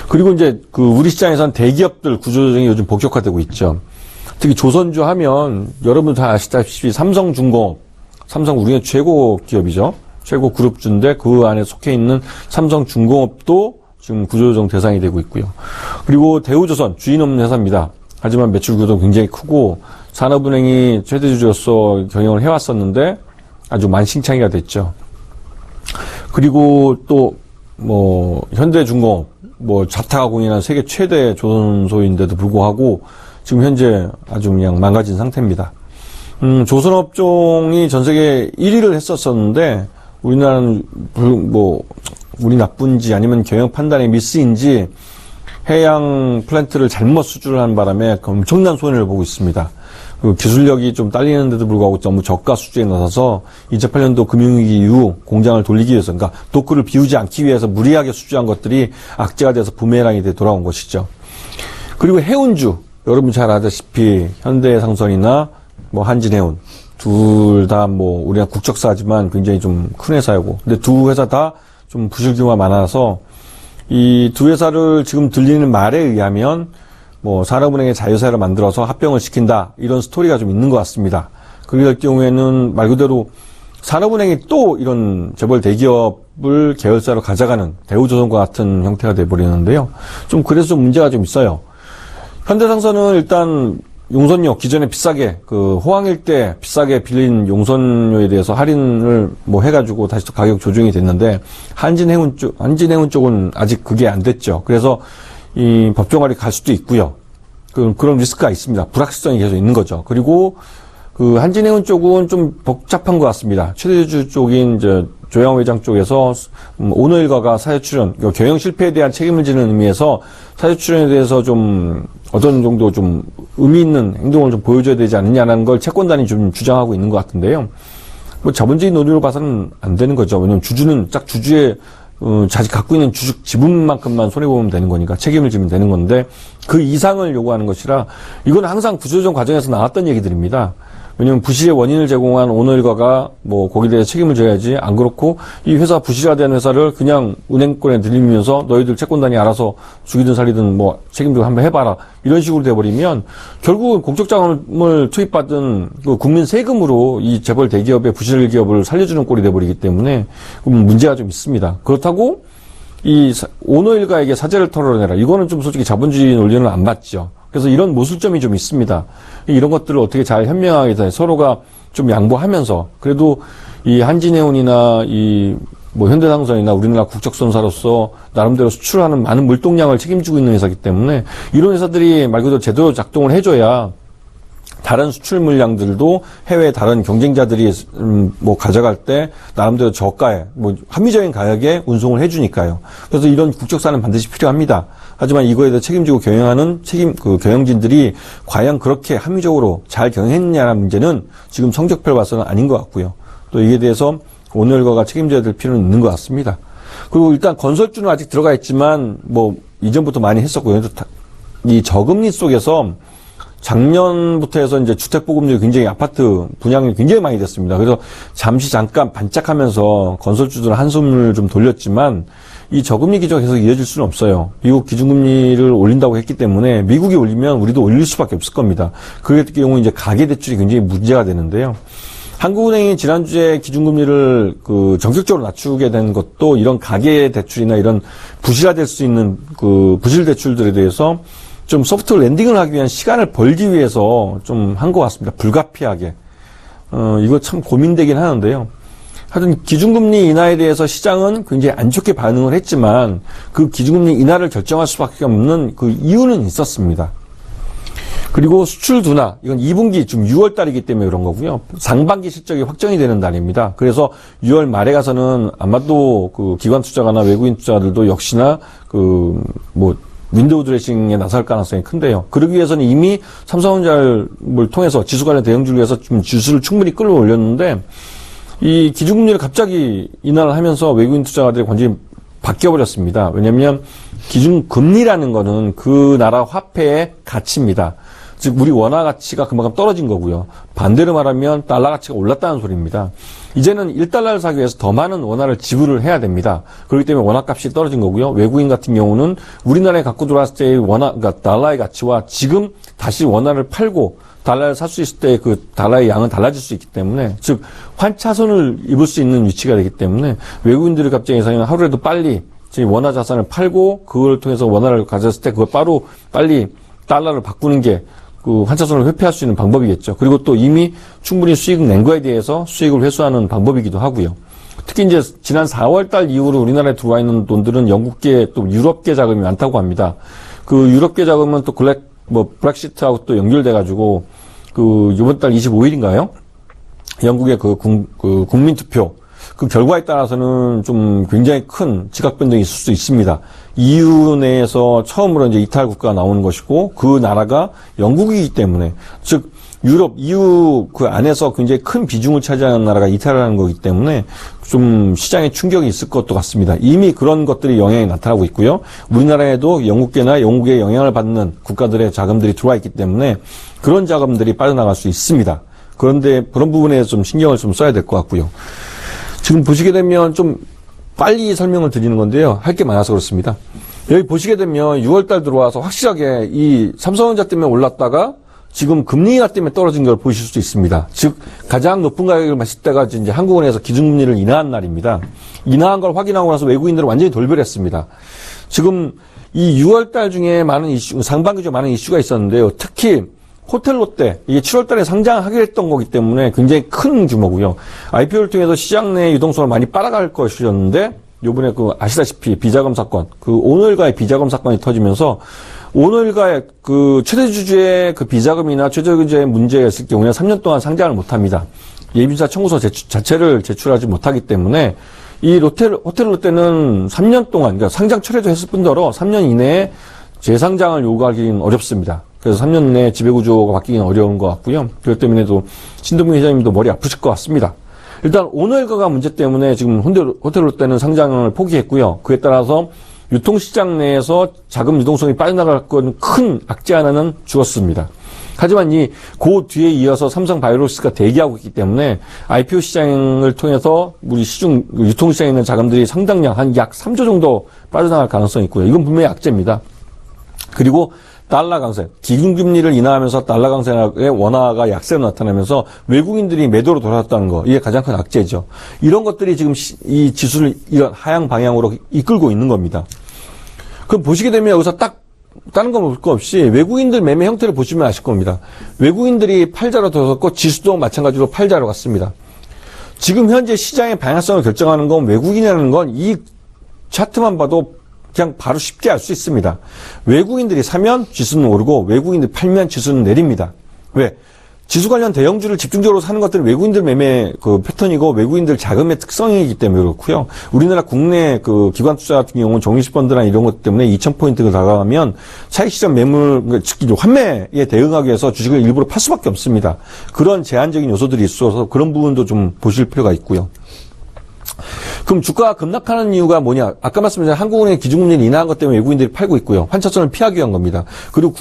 그리고 이제 그 우리 시장에서는 대기업들 구조조정이 요즘 본격화되고 있죠. 특히 조선주 하면 여러분 다 아시다시피 삼성중공업, 삼성 우리나라 최고 기업이죠. 최고 그룹주인데 그 안에 속해 있는 삼성중공업도 지금 구조조정 대상이 되고 있고요. 그리고 대우조선 주인 없는 회사입니다. 하지만 매출 규모도 굉장히 크고 산업은행이 최대주주로서 경영을 해왔었는데 아주 만신창이가 됐죠. 그리고 또 뭐 현대중공업, 뭐 자타가 공인한 세계 최대 조선소인데도 불구하고 지금 현재 아주 그냥 망가진 상태입니다. 조선업종이 전 세계 1위를 했었었는데 우리나라는 뭐 운이 나쁜지 아니면 경영 판단의 미스인지 해양 플랜트를 잘못 수주를 한 바람에 엄청난 손해를 보고 있습니다. 그 기술력이 좀 딸리는데도 불구하고 너무 저가 수주에 나서서 2008년도 금융위기 이후 공장을 돌리기 위해서, 그러니까 도크를 비우지 않기 위해서 무리하게 수주한 것들이 악재가 돼서 부메랑이 돼 돌아온 것이죠. 그리고 해운주, 여러분 잘 아다시피 현대상선이나 뭐 한진해운 둘 다 뭐 우리가 국적사지만 굉장히 좀 큰 회사이고, 근데 두 회사 다 좀 부실 규모가 많아서 이 두 회사를 지금 들리는 말에 의하면 뭐 산업은행의 자회사를 만들어서 합병을 시킨다 이런 스토리가 좀 있는 것 같습니다. 그렇게 될 경우에는 말 그대로 산업은행이 또 이런 재벌 대기업을 계열사로 가져가는 대우조선과 같은 형태가 돼버리는데요. 좀 그래서 좀 문제가 좀 있어요. 현대상선은 일단 용선료 기존에 비싸게 그 호황일 때 비싸게 빌린 용선료에 대해서 할인을 뭐 해가지고 다시 또 가격 조정이 됐는데 한진해운 쪽은 아직 그게 안 됐죠. 그래서 이 법정화리 갈 수도 있고요. 그런 리스크가 있습니다. 불확실성이 계속 있는 거죠. 그리고 그 한진해운 쪽은 좀 복잡한 것 같습니다. 최대주 쪽인 이제 조양호 회장 쪽에서 오너 일가가 사회 출연, 경영 실패에 대한 책임을 지는 의미에서 사회 출연에 대해서 좀 어떤 정도 좀 의미 있는 행동을 좀 보여줘야 되지 않느냐는 걸 채권단이 좀 주장하고 있는 것 같은데요. 뭐 자본주의 논리로 봐서는 안 되는 거죠. 왜냐면 주주는 딱 주주의 자기 갖고 있는 주식 지분만큼만 손해보면 되는 거니까 책임을 지면 되는 건데 그 이상을 요구하는 것이라 이건 항상 구조조정 과정에서 나왔던 얘기들입니다. 왜냐면 부실의 원인을 제공한 오너 일가가 뭐 거기에 대해 책임을 져야지, 안 그렇고 이 회사 부실화된 회사를 그냥 은행권에 들이면서 너희들 채권단이 알아서 죽이든 살리든 뭐 책임지고 한번 해봐라 이런 식으로 돼버리면 결국은 공적자금을 투입받은 그 국민 세금으로 이 재벌 대기업의 부실 기업을 살려주는 꼴이 돼버리기 때문에 문제가 좀 있습니다. 그렇다고 이 오너 일가에게 사죄를 털어내라, 이거는 좀 솔직히 자본주의 논리는 안 맞죠. 그래서 이런 모순점이 좀 있습니다. 이런 것들을 어떻게 잘 현명하게 서로가 좀 양보하면서 그래도 이 한진해운이나 이 뭐 현대상선이나 우리나라 국적선사로서 나름대로 수출하는 많은 물동량을 책임지고 있는 회사이기 때문에 이런 회사들이 말 그대로 제대로 작동을 해줘야 다른 수출 물량들도 해외 다른 경쟁자들이 뭐 가져갈 때 나름대로 저가에 뭐 합리적인 가격에 운송을 해주니까요. 그래서 이런 국적사는 반드시 필요합니다. 하지만 이거에 대해 책임지고 경영하는 경영진들이 과연 그렇게 합리적으로 잘 경영했느냐는 문제는 지금 성적표를 봐서는 아닌 것 같고요. 또 이에 대해서 오늘거가 책임져야 될 필요는 있는 것 같습니다. 그리고 일단 건설주는 아직 들어가 있지만 뭐 이전부터 많이 했었고요. 이 저금리 속에서 작년부터 해서 이제 주택보급률이 굉장히 아파트 분양이 굉장히 많이 됐습니다. 그래서 잠깐 반짝하면서 건설주들은 한숨을 좀 돌렸지만 이 저금리 기조가 계속 이어질 수는 없어요. 미국 기준금리를 올린다고 했기 때문에 미국이 올리면 우리도 올릴 수밖에 없을 겁니다. 그럴 경우 이제 가계대출이 굉장히 문제가 되는데요. 한국은행이 지난주에 기준금리를 전격적으로 낮추게 된 것도 이런 가계대출이나 이런 부실화될 수 있는 부실 대출들에 대해서 좀 소프트 랜딩을 하기 위한 시간을 벌기 위해서 좀 한 것 같습니다. 불가피하게. 이거 참 고민되긴 하는데요. 하여튼 기준금리 인하에 대해서 시장은 굉장히 안 좋게 반응을 했지만 그 기준금리 인하를 결정할 수밖에 없는 그 이유는 있었습니다. 그리고 수출 둔화, 이건 2분기 지금 6월 달이기 때문에 그런 거고요. 상반기 실적이 확정이 되는 달입니다. 그래서 6월 말에 가서는 아마도 기관 투자가나 외국인 투자들도 역시나 윈도우 드레싱에 나설 가능성이 큰데요. 그러기 위해서는 이미 삼성전자를 통해서 지수 관련 대형주를 위해서 좀 지수를 충분히 끌어올렸는데 이 기준금리를 갑자기 인하를 하면서 외국인 투자가들의 관심이 바뀌어버렸습니다. 왜냐하면 기준금리라는 거는 그 나라 화폐의 가치입니다. 즉 우리 원화 가치가 그만큼 떨어진 거고요. 반대로 말하면 달러 가치가 올랐다는 소리입니다. 이제는 1달러를 사기 위해서 더 많은 원화를 지불을 해야 됩니다. 그렇기 때문에 원화 값이 떨어진 거고요. 외국인 같은 경우는 우리나라에 갖고 들어왔을 때의 그러니까 달러의 가치와 지금 다시 원화를 팔고 달러를 살 수 있을 때 그 달러의 양은 달라질 수 있기 때문에, 즉 환차손을 입을 수 있는 위치가 되기 때문에 외국인들의 갑자기에서는 하루라도 빨리 원화 자산을 팔고 그걸 통해서 원화를 가졌을 때 그걸 바로 빨리 달러를 바꾸는 게 환차손을 회피할 수 있는 방법이겠죠. 그리고 또 이미 충분히 수익을 낸 거에 대해서 수익을 회수하는 방법이기도 하고요. 특히 이제 지난 4월 달 이후로 우리나라에 들어와 있는 돈들은 영국계 또 유럽계 자금이 많다고 합니다. 그 유럽계 자금은 또 브렉시트하고 또 연결돼가지고 이번 달 25일인가요? 영국의 국민투표 그 결과에 따라서는 좀 굉장히 큰 지각 변동이 있을 수 있습니다. EU 내에서 처음으로 이제 이탈 국가가 나오는 것이고 그 나라가 영국이기 때문에, 즉 유럽 EU 그 안에서 굉장히 큰 비중을 차지하는 나라가 이탈하는 거기 때문에 좀 시장에 충격이 있을 것도 같습니다. 이미 그런 것들이 영향이 나타나고 있고요. 우리나라에도 영국계나 영국의 영향을 받는 국가들의 자금들이 들어와 있기 때문에 그런 자금들이 빠져나갈 수 있습니다. 그런데 그런 부분에 좀 신경을 좀 써야 될 것 같고요. 지금 보시게 되면 좀 빨리 설명을 드리는 건데요. 할 게 많아서 그렇습니다. 여기 보시게 되면 6월달 들어와서 확실하게 이 삼성전자 때문에 올랐다가 지금 금리 인하 때문에 떨어진 걸 보실 수 있습니다. 즉 가장 높은 가격을 마실 때가 이제 한국은행에서 기준금리를 인하한 날입니다. 인하한 걸 확인하고 나서 외국인들은 완전히 돌변했습니다. 지금 이 6월달 중에 많은 이슈, 상반기 중에 많은 이슈가 있었는데요. 특히 호텔 롯데, 이게 7월달에 상장하기로 했던 거기 때문에 굉장히 큰 규모고요. IPO를 통해서 시장 내 유동성을 많이 빨아갈 것이었는데, 요번에 아시다시피 비자금 사건, 오늘가의 비자금 사건이 터지면서, 오늘가의 최대주주의 비자금이나 최대주주의 문제가 있을 경우에 3년 동안 상장을 못 합니다. 예비자 청구서 자체를 제출하지 못하기 때문에, 이 호텔 롯데는 3년 동안, 그러니까 상장 철회도 했을 뿐더러 3년 이내에 재상장을 요구하기는 어렵습니다. 그래서 3년 내에 지배구조가 바뀌기는 어려운 것 같고요. 그렇기 때문에도 신동민 회장님도 머리 아프실 것 같습니다. 일단 오늘가가 문제 때문에 지금 호텔 롯데는 상장을 포기했고요. 그에 따라서 유통시장 내에서 자금 유동성이 빠져나갈 건 큰 악재 하나는 죽었습니다. 하지만 그 뒤에 이어서 삼성바이오로직스가 대기하고 있기 때문에 IPO 시장을 통해서 우리 유통시장에 있는 자금들이 상당량 한 약 3조 정도 빠져나갈 가능성이 있고요. 이건 분명히 악재입니다. 그리고 달러 강세, 기준금리를 인하하면서 달러 강세의 원화가 약세로 나타나면서 외국인들이 매도로 돌아왔다는 거, 이게 가장 큰 악재죠. 이런 것들이 지금 이 지수를 이런 하향 방향으로 이끌고 있는 겁니다. 그럼 보시게 되면 여기서 다른 거 볼 거 없이 외국인들 매매 형태를 보시면 아실 겁니다. 외국인들이 팔자로 들어섰고 지수도 마찬가지로 팔자로 갔습니다. 지금 현재 시장의 방향성을 결정하는 건 외국인이라는 건 이 차트만 봐도 그냥 바로 쉽게 알 수 있습니다. 외국인들이 사면 지수는 오르고 외국인들이 팔면 지수는 내립니다. 왜? 지수 관련 대형주를 집중적으로 사는 것들은 외국인들 매매 그 패턴이고 외국인들 자금의 특성이기 때문에 그렇고요. 우리나라 국내 그 기관 투자 같은 경우는 종이시펀드나 이런 것 때문에 2,000포인트가 다가가면 차익 시장 매물, 특히 환매에 대응하기 위해서 주식을 일부러 팔 수밖에 없습니다. 그런 제한적인 요소들이 있어서 그런 부분도 좀 보실 필요가 있고요. 그럼 주가가 급락하는 이유가 뭐냐? 아까 말씀드린 한국은행의 기준금리를 인하한 것 때문에 외국인들이 팔고 있고요. 환차선을 피하기 위한 겁니다. 그리고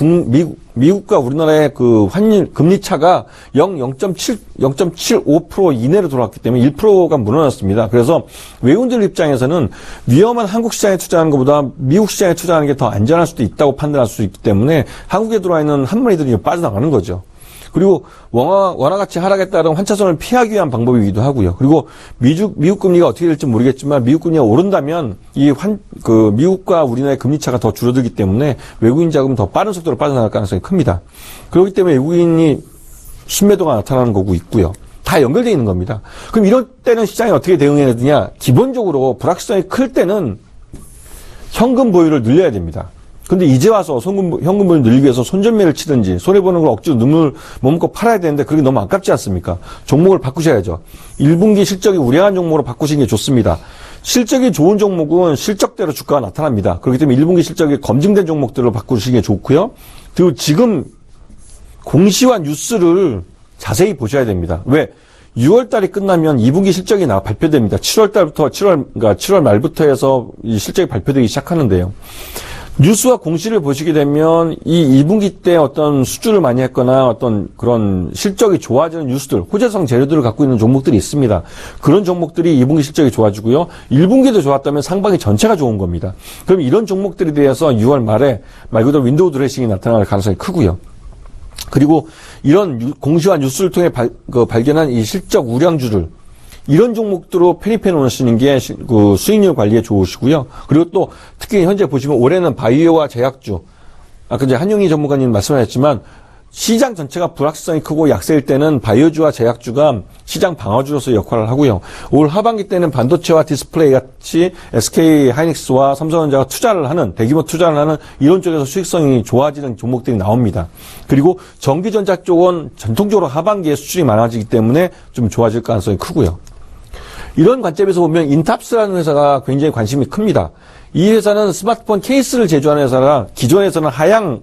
미국과 우리나라의 그 환율 금리 차가 0.75% 이내로 돌아왔기 때문에 1%가 무너졌습니다. 그래서 외국인들 입장에서는 위험한 한국 시장에 투자하는 것보다 미국 시장에 투자하는 게 더 안전할 수도 있다고 판단할 수 있기 때문에 한국에 들어와 있는 한머리들이 빠져나가는 거죠. 그리고 원화가치 하락에 따른 환차선을 피하기 위한 방법이기도 하고요. 그리고 미국 금리가 어떻게 될지 모르겠지만 미국 금리가 오른다면 미국과 우리나라의 금리 차가 더 줄어들기 때문에 외국인 자금은 더 빠른 속도로 빠져나갈 가능성이 큽니다. 그렇기 때문에 외국인이 순매도가 나타나는 거고 있고요. 다 연결되어 있는 겁니다. 그럼 이럴 때는 시장이 어떻게 대응해야 되냐? 기본적으로 불확실성이 클 때는 현금 보유를 늘려야 됩니다. 근데 이제 와서 현금을 늘리기 위해서 손절매를 치든지 손해보는 걸 억지로 눈물 머금고 팔아야 되는데 그게 너무 아깝지 않습니까? 종목을 바꾸셔야죠. 1분기 실적이 우량한 종목으로 바꾸시는 게 좋습니다. 실적이 좋은 종목은 실적대로 주가가 나타납니다. 그렇기 때문에 1분기 실적이 검증된 종목들을 바꾸시는 게 좋고요. 그리고 지금 공시와 뉴스를 자세히 보셔야 됩니다. 왜? 6월 달이 끝나면 2분기 실적이 발표됩니다. 7월 달부터 7월 말부터 해서 이 실적이 발표되기 시작하는데요. 뉴스와 공시를 보시게 되면 이 2분기 때 어떤 수주를 많이 했거나 어떤 그런 실적이 좋아지는 뉴스들, 호재성 재료들을 갖고 있는 종목들이 있습니다. 그런 종목들이 2분기 실적이 좋아지고요. 1분기도 좋았다면 상반기 전체가 좋은 겁니다. 그럼 이런 종목들에 대해서 6월 말에 말 그대로 윈도우 드레싱이 나타날 가능성이 크고요. 그리고 이런 공시와 뉴스를 통해 발견한 이 실적 우량주를 이런 종목들로 편입해 놓으시는 게 그 수익률 관리에 좋으시고요. 그리고 또 특히 현재 보시면 올해는 바이오와 제약주, 아까 이제 한용희 전문가님 말씀하셨지만 시장 전체가 불확실성이 크고 약세일 때는 바이오주와 제약주가 시장 방어주로서 역할을 하고요. 올 하반기 때는 반도체와 디스플레이 같이 SK 하이닉스와 삼성전자가 대규모 투자를 하는 이런 쪽에서 수익성이 좋아지는 종목들이 나옵니다. 그리고 전기전자 쪽은 전통적으로 하반기에 수출이 많아지기 때문에 좀 좋아질 가능성이 크고요. 이런 관점에서 보면 인탑스라는 회사가 굉장히 관심이 큽니다. 이 회사는 스마트폰 케이스를 제조하는 회사라 기존에서는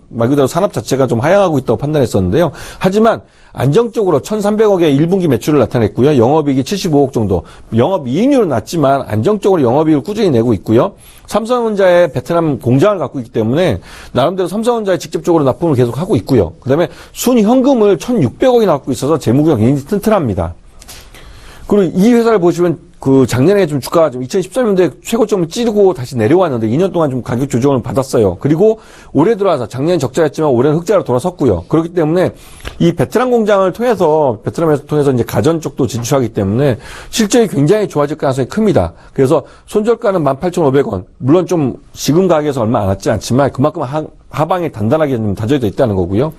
말 그대로 산업 자체가 좀 하향하고 있다고 판단했었는데요. 하지만 안정적으로 1,300억의 1분기 매출을 나타냈고요. 영업이익이 75억 정도. 영업이익률은 낮지만 안정적으로 영업이익을 꾸준히 내고 있고요. 삼성전자의 베트남 공장을 갖고 있기 때문에 나름대로 삼성전자에 직접적으로 납품을 계속하고 있고요. 그다음에 순현금을 1,600억이 갖고 있어서 재무구조가 굉장히 튼튼합니다. 그리고 이 회사를 보시면 작년에 좀 주가가 좀 2013년도에 최고점을 찌르고 다시 내려왔는데 2년 동안 좀 가격 조정을 받았어요. 그리고 올해 들어와서 작년엔 적자였지만 올해는 흑자로 돌아섰고요. 그렇기 때문에 이 베트남에서 통해서 이제 가전 쪽도 진출하기 때문에 실적이 굉장히 좋아질 가능성이 큽니다. 그래서 손절가는 18,500원. 물론 좀 지금 가격에서 얼마 안 왔지 않지만 그만큼 하방에 단단하게 좀 다져져 있다는 거고요.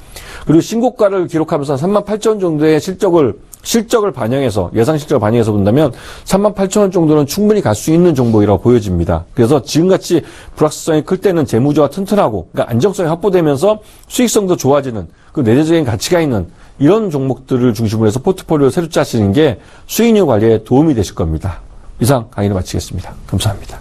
그리고 신고가를 기록하면서 38,000원 정도의 실적을 반영해서 예상 실적을 반영해서 본다면 38,000원 정도는 충분히 갈 수 있는 종목이라고 보여집니다. 그래서 지금같이 불확실성이 클 때는 재무조가 튼튼하고 그러니까 안정성이 확보되면서 수익성도 좋아지는 그 내재적인 가치가 있는 이런 종목들을 중심으로 해서 포트폴리오를 새로 짜시는 게 수익률 관리에 도움이 되실 겁니다. 이상 강의를 마치겠습니다. 감사합니다.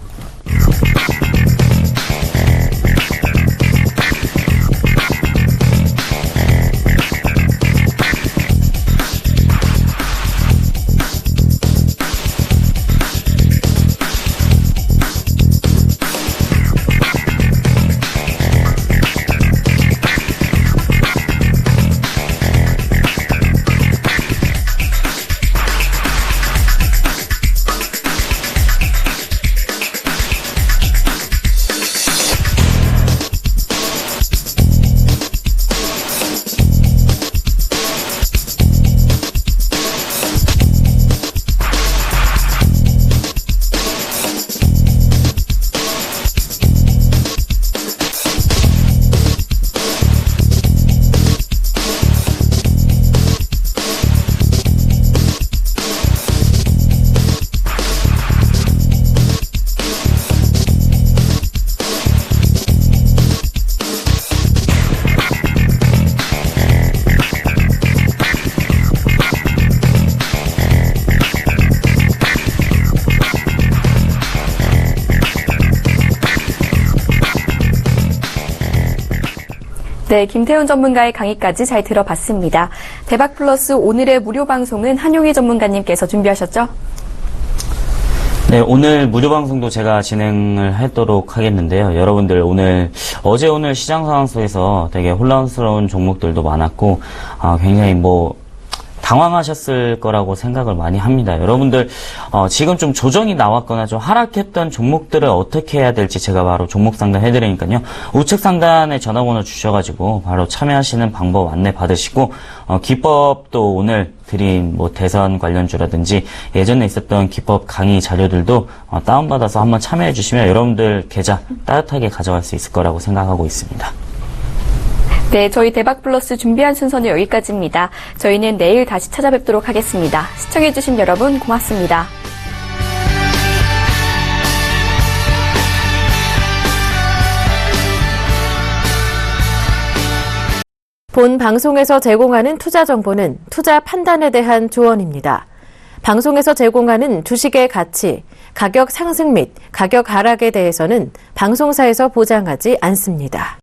네, 김태훈 전문가의 강의까지 잘 들어봤습니다. 대박 플러스 오늘의 무료 방송은 한용희 전문가님께서 준비하셨죠?
네, 오늘 무료 방송도 제가 진행을 하도록 하겠는데요. 여러분들 어제 오늘 시장 상황 속에서 되게 혼란스러운 종목들도 많았고, 굉장히 당황하셨을 거라고 생각을 많이 합니다. 여러분들 지금 좀 조정이 나왔거나 좀 하락했던 종목들을 어떻게 해야 될지 제가 바로 종목 상담 해드리니까요. 우측 상단에 전화번호 주셔가지고 바로 참여하시는 방법 안내 받으시고 기법도 오늘 드린 대선 관련주라든지 예전에 있었던 기법 강의 자료들도 다운받아서 한번 참여해 주시면 여러분들 계좌 따뜻하게 가져갈 수 있을 거라고 생각하고 있습니다.
네, 저희 대박 플러스 준비한 순서는 여기까지입니다. 저희는 내일 다시 찾아뵙도록 하겠습니다. 시청해주신 여러분 고맙습니다.
본 방송에서 제공하는 투자 정보는 투자 판단에 대한 조언입니다. 방송에서 제공하는 주식의 가치, 가격 상승 및 가격 하락에 대해서는 방송사에서 보장하지 않습니다.